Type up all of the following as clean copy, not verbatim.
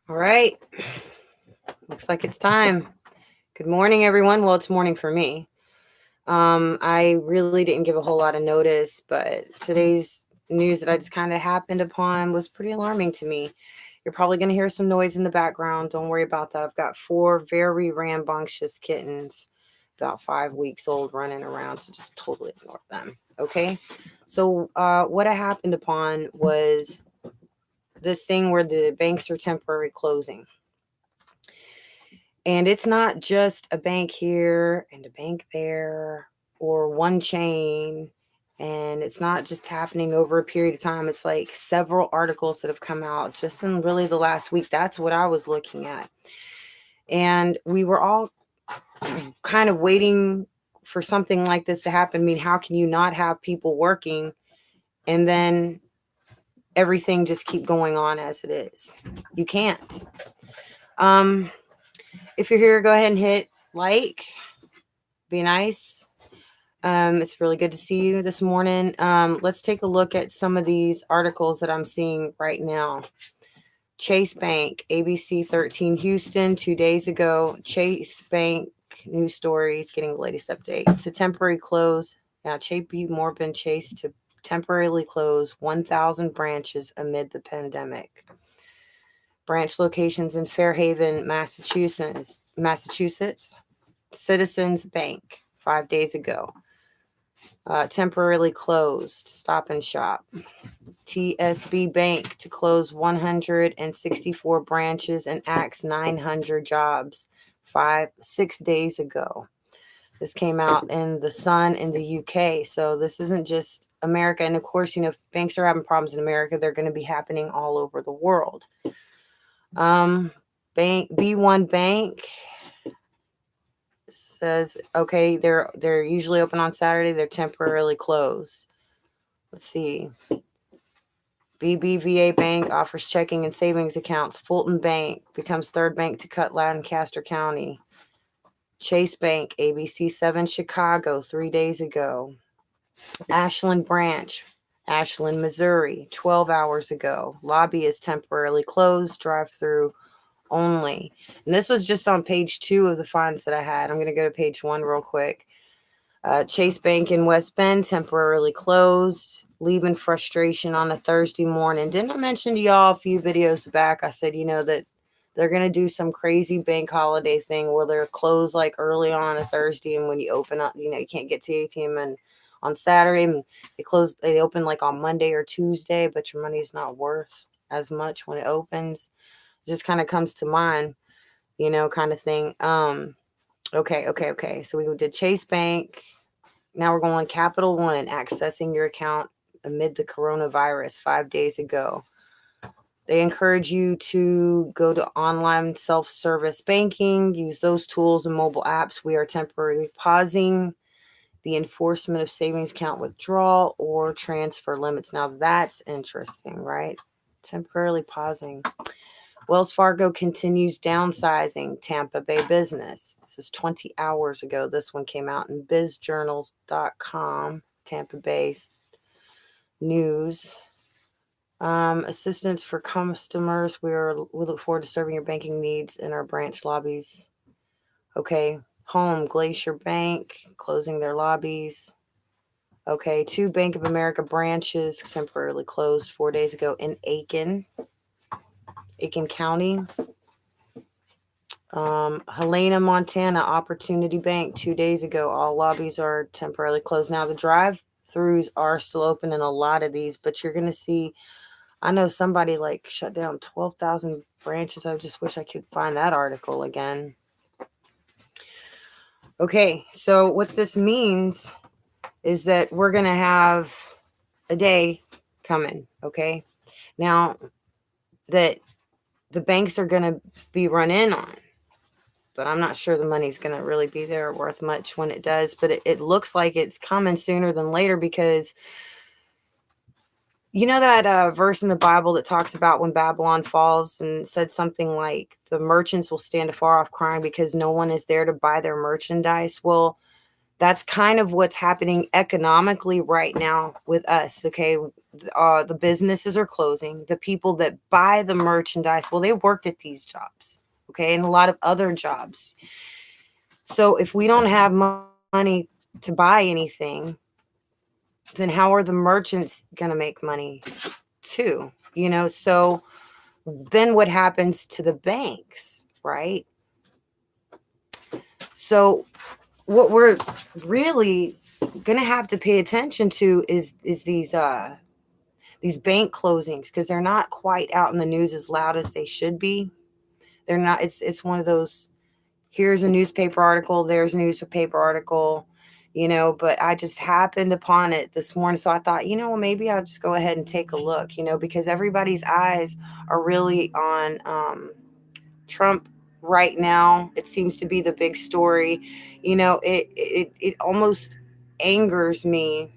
All right. Looks like it's time. Good morning, everyone. Well, it's morning for me. I really didn't give a whole lot of notice, but today's news that I just kind of happened upon was pretty alarming to me. You're probably going to hear some noise in the background. Don't worry about that. I've got 4 very rambunctious kittens, about 5 weeks old, running around, so just totally ignore them. Okay. So, what I happened upon was this thing where the banks are temporarily closing. And it's not just a bank here and a bank there or one chain. And it's not just happening over a period of time. It's like several articles that have come out just in really the last week. That's what I was looking at. And we were all kind of waiting for something like this to happen. I mean, how can you not have people working and then everything just keep going on as it is? You can't. If you're here, go ahead and hit like. Be nice. It's really good to see you this morning. Let's take a look at some of these articles that I'm seeing right now. Chase Bank, ABC 13 Houston, 2 days ago. Chase Bank news stories getting the latest update. It's a temporary close. Now, JP Morgan Chase to temporarily close 1,000 branches amid the pandemic. Branch locations in Fairhaven, Massachusetts. Citizens Bank, 5 days ago. Temporarily closed. Stop and Shop. TSB Bank to close 164 branches and axe 900 jobs 6 days ago. This came out in the Sun in the UK. So this isn't just America. And of course, if banks are having problems in America, they're going to be happening all over the world. B1 Bank says, okay, they're usually open on Saturday. They're temporarily closed. Let's see. BBVA Bank offers checking and savings accounts. Fulton Bank becomes third bank to cut Lancaster County. Chase Bank, ABC 7 Chicago, 3 days ago. Ashland Branch, Ashland, Missouri, 12 hours ago. Lobby is temporarily closed. Drive-through only. And this was just on page 2 of the finds that I had. I'm going to go to page 1 real quick. Chase Bank in West Bend temporarily closed. Leaving frustration on a Thursday morning. Didn't I mention to y'all a few videos back? I said, that they're going to do some crazy bank holiday thing where they're closed like early on a Thursday, and when you open up, you can't get to the ATM and on Saturday, and they open like on Monday or Tuesday, but your money's not worth as much when it opens. It just kind of comes to mind, kind of thing. Okay. So we did Chase Bank. Now we're going Capital One, accessing your account amid the coronavirus 5 days ago. They encourage you to go to online self-service banking, use those tools and mobile apps. We are temporarily pausing the enforcement of savings account withdrawal or transfer limits. Now that's interesting, right? Temporarily pausing. Wells Fargo continues downsizing Tampa Bay business. This is 20 hours ago. This one came out in bizjournals.com, Tampa Bay news. Assistance for customers. We look forward to serving your banking needs in our branch lobbies. Okay. Home, Glacier Bank, closing their lobbies. Okay. 2 Bank of America branches temporarily closed 4 days ago in Aiken County. Helena, Montana, Opportunity Bank 2 days ago. All lobbies are temporarily closed. Now the drive-throughs are still open in a lot of these, but you're going to see, I know somebody shut down 12,000 branches. I just wish I could find that article again. Okay, so what this means is that we're going to have a day coming, okay? Now that the banks are going to be run in on, but I'm not sure the money's going to really be there worth much when it does. But it looks like it's coming sooner than later, because that verse in the Bible that talks about when Babylon falls, and said something like the merchants will stand afar off crying because no one is there to buy their merchandise. Well, That's kind of what's happening economically right now with us. Okay. The businesses are closing. The people that buy the merchandise, well, they worked at these jobs. Okay. And a lot of other jobs. So if we don't have money to buy anything, then how are the merchants going to make money too? So then what happens to the banks, right? So what we're really going to have to pay attention to is these bank closings, because they're not quite out in the news as loud as they should be. They're not. It's one of those, here's a newspaper article, there's a newspaper article, but I just happened upon it this morning. So I thought, well, maybe I'll just go ahead and take a look, because everybody's eyes are really on Trump right now. It seems to be the big story. It almost angers me,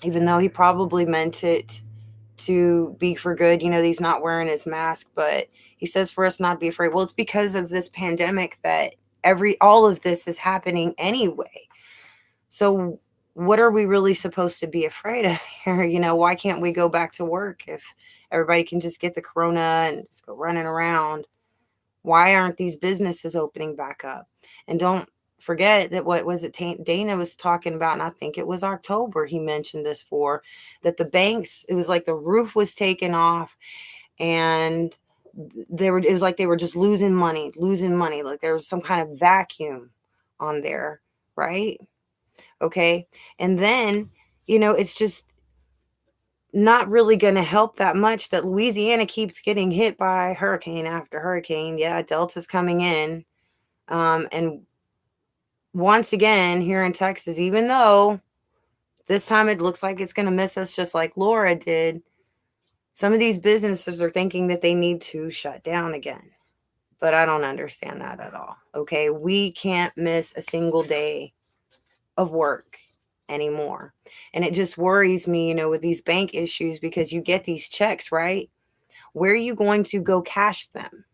even though he probably meant it to be for good. He's not wearing his mask, but he says for us not to be afraid. Well, it's because of this pandemic that all of this is happening anyway. So what are we really supposed to be afraid of here? Why can't we go back to work if everybody can just get the corona and just go running around? Why aren't these businesses opening back up? And don't forget that, what was it Dana was talking about, and I think it was October he mentioned this for, that the banks, it was like the roof was taken off, and it was like they were just losing money, like there was some kind of vacuum on there, right? Okay. And then, it's just not really going to help that much that Louisiana keeps getting hit by hurricane after hurricane. Yeah, Delta's coming in. And once again, here in Texas, even though this time it looks like it's going to miss us just like Laura did, some of these businesses are thinking that they need to shut down again. But I don't understand that at all. Okay. We can't miss a single day of work anymore. And it just worries me, with these bank issues, because you get these checks, right? Where are you going to go cash them?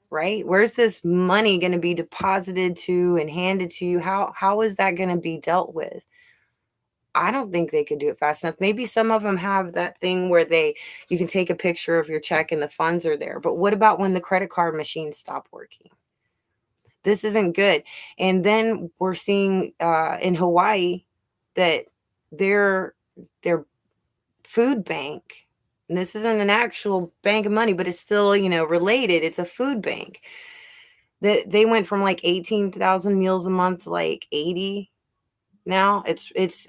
Right? Where's this money going to be deposited to and handed to you? How is that going to be dealt with? I don't think they could do it fast enough. Maybe some of them have that thing where you can take a picture of your check and the funds are there. But what about when the credit card machines stop working? This isn't good. And then we're seeing in Hawaii that their food bank, and this isn't an actual bank of money, but it's still, related. It's a food bank. That they went from like 18,000 meals a month to like 80 now. It's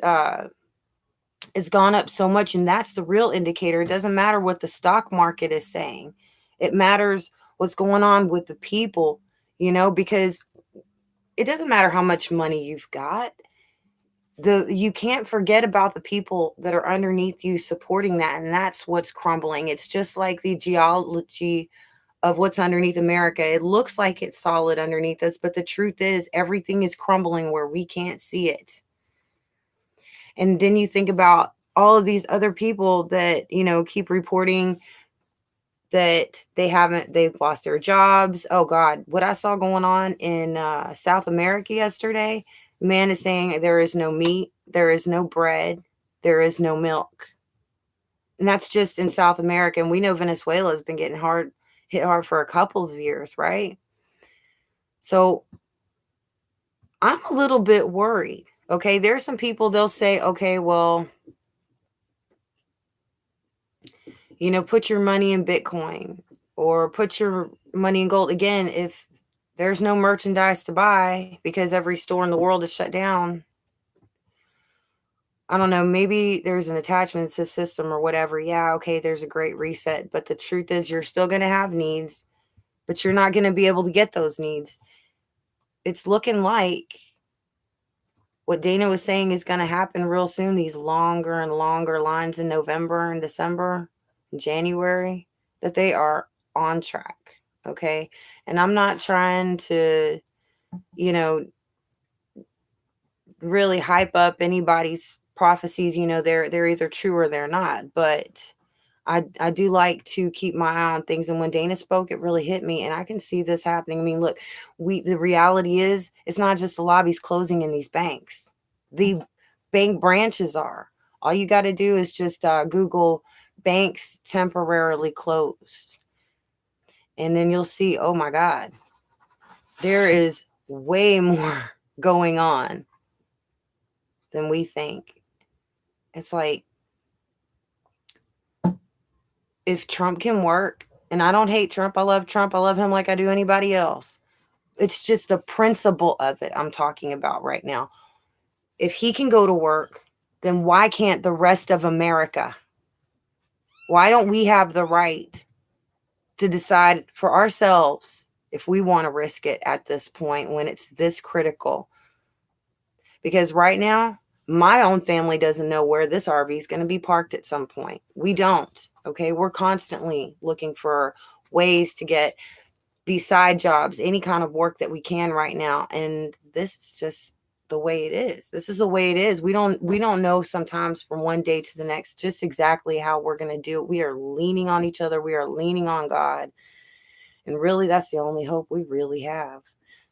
gone up so much, and that's the real indicator. It doesn't matter what the stock market is saying. It matters what's going on with the people, because it doesn't matter how much money you've got. You can't forget about the people that are underneath you supporting that, and that's what's crumbling. It's just like the geology of what's underneath America. It looks like it's solid underneath us, but the truth is everything is crumbling where we can't see it. And then you think about all of these other people that, keep reporting that they've lost their jobs. Oh God, what I saw going on in South America yesterday, man is saying there is no meat, there is no bread, there is no milk. And that's just in South America. And we know Venezuela has been getting hit hard for a couple of years, right? So I'm a little bit worried. Okay. There's some people, they'll say, okay, well, put your money in Bitcoin or put your money in gold. Again, if there's no merchandise to buy because every store in the world is shut down, I don't know, maybe there's an attachment to system or whatever. Yeah, okay, there's a great reset. But the truth is, you're still going to have needs, but you're not going to be able to get those needs. It's looking like what Dana was saying is going to happen real soon. These longer and longer lines in November and December and January, that they are on track. Okay. And I'm not trying to, really hype up anybody's prophecies. They're either true or they're not. But I do like to keep my eye on things. And when Dana spoke, it really hit me. And I can see this happening. I mean, look, the reality is, it's not just the lobbies closing in these banks. the bank branches are. All you got to do is just Google banks temporarily closed. And then you'll see, oh my God, there is way more going on than we think. It's like, if Trump can work, and I don't hate Trump, I love Trump, I love him like I do anybody else. It's just the principle of it I'm talking about right now. If he can go to work, then why can't the rest of America? Why don't we have the right to decide for ourselves if we want to risk it at this point when it's this critical? Because right now, my own family doesn't know where this RV is going to be parked at some point. We don't. Okay. We're constantly looking for ways to get these side jobs, any kind of work that we can right now. And this is just the way it is. This is the way it is. We don't know sometimes from one day to the next just exactly how we're going to do it. We are leaning on each other. We are leaning on God. And really, that's the only hope we really have.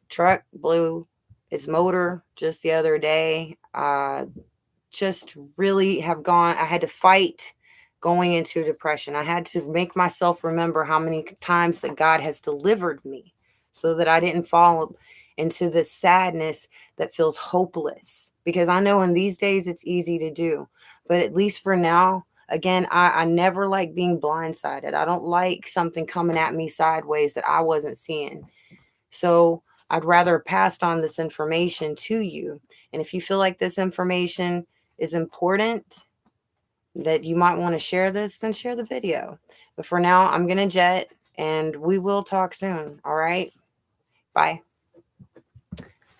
Truck blew its motor just the other day. Just really have gone. I had to fight going into depression. I had to make myself remember how many times that God has delivered me so that I didn't fall into this sadness that feels hopeless. Because I know in these days it's easy to do. But at least for now, again, I never like being blindsided. I don't like something coming at me sideways that I wasn't seeing. So I'd rather pass on this information to you. And if you feel like this information is important, that you might want to share this, then share the video. But for now, I'm going to jet and we will talk soon. All right. Bye.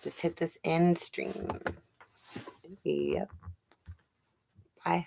Just hit this end stream. Yep. Bye.